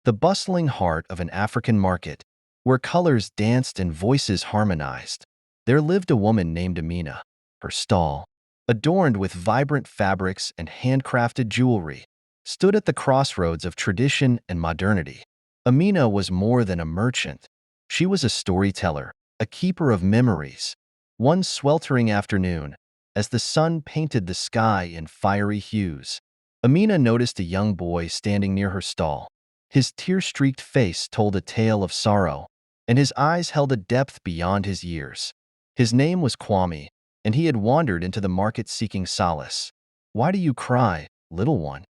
the bustling heart of an African market, where colors danced and voices harmonized, there lived a woman named Amina. Her stall, adorned with vibrant fabrics and handcrafted jewelry, stood at the crossroads of tradition and modernity. Amina was more than a merchant. She was a storyteller, a keeper of memories. One sweltering afternoon, as the sun painted the sky in fiery hues, Amina noticed a young boy standing near her stall. His tear-streaked face told a tale of sorrow, and his eyes held a depth beyond his years. His name was Kwame, and he had wandered into the market seeking solace. "Why do you cry, little one?"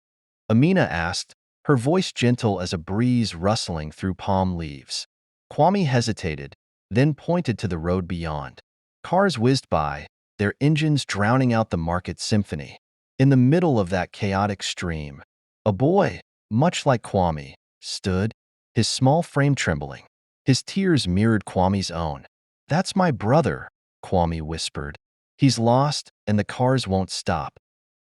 Amina asked, her voice gentle as a breeze rustling through palm leaves. Kwame hesitated, then pointed to the road beyond. Cars whizzed by, their engines drowning out the market symphony. In the middle of that chaotic stream, a boy, much like Kwame, stood, his small frame trembling. His tears mirrored Kwame's own. "That's my brother," Kwame whispered. "He's lost, and the cars won't stop."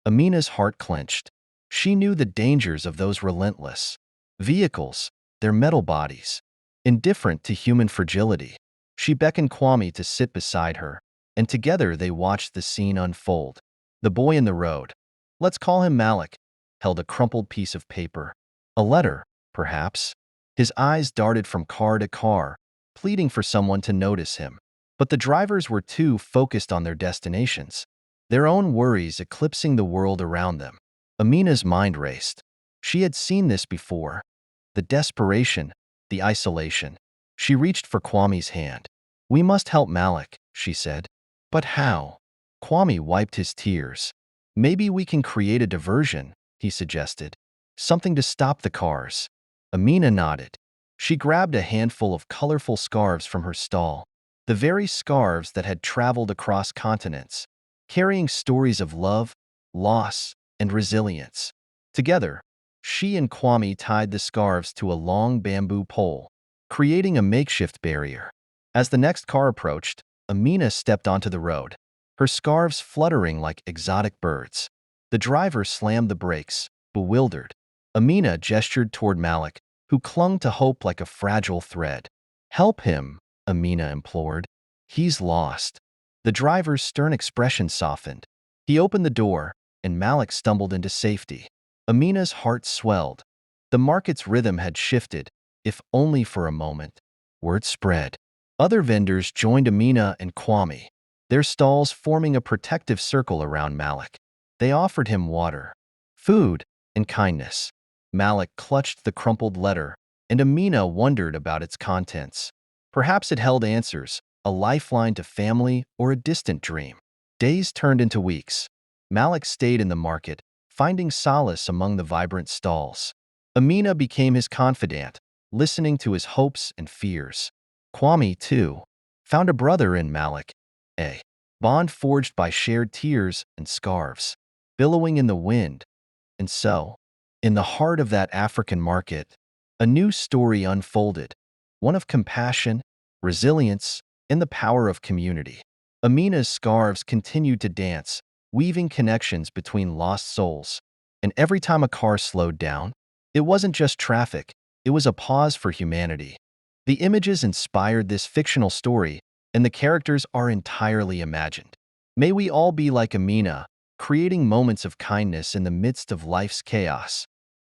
Amina's heart clenched. She knew the dangers of those relentless vehicles, their metal bodies, indifferent to human fragility. She beckoned Kwame to sit beside her, and together they watched the scene unfold. The boy in the road, let's call him Malik, held a crumpled piece of paper. A letter, perhaps. His eyes darted from car to car, pleading for someone to notice him. But the drivers were too focused on their destinations, their own worries eclipsing the world around them. Amina's mind raced. She had seen this before. The desperation, the isolation. She reached for Kwame's hand. "We must help Malik," she said. "But how?" Kwame wiped his tears. "Maybe we can create a diversion," he suggested. "Something to stop the cars." Amina nodded. She grabbed a handful of colorful scarves from her stall, the very scarves that had traveled across continents, carrying stories of love, loss, and resilience. Together, she and Kwame tied the scarves to a long bamboo pole, creating a makeshift barrier. As the next car approached, Amina stepped onto the road, her scarves fluttering like exotic birds. The driver slammed the brakes, bewildered. Amina gestured toward Malik, who clung to hope like a fragile thread. "Help him," Amina implored. "He's lost." The driver's stern expression softened. He opened the door, and Malik stumbled into safety. Amina's heart swelled. The market's rhythm had shifted, if only for a moment. Word spread. Other vendors joined Amina and Kwame, their stalls forming a protective circle around Malik. They offered him water, food, and kindness. Malik clutched the crumpled letter, and Amina wondered about its contents. Perhaps it held answers, a lifeline to family or a distant dream. Days turned into weeks. Malik stayed in the market, finding solace among the vibrant stalls. Amina became his confidant, listening to his hopes and fears. Kwame, too, found a brother in Malik, a bond forged by shared tears and scarves, billowing in the wind. And so, in the heart of that African market, a new story unfolded, one of compassion, resilience, and the power of community. Amina's scarves continued to dance, weaving connections between lost souls. And every time a car slowed down, it wasn't just traffic, it was a pause for humanity. The images inspired this fictional story, and the characters are entirely imagined. May we all be like Amina, creating moments of kindness in the midst of life's chaos.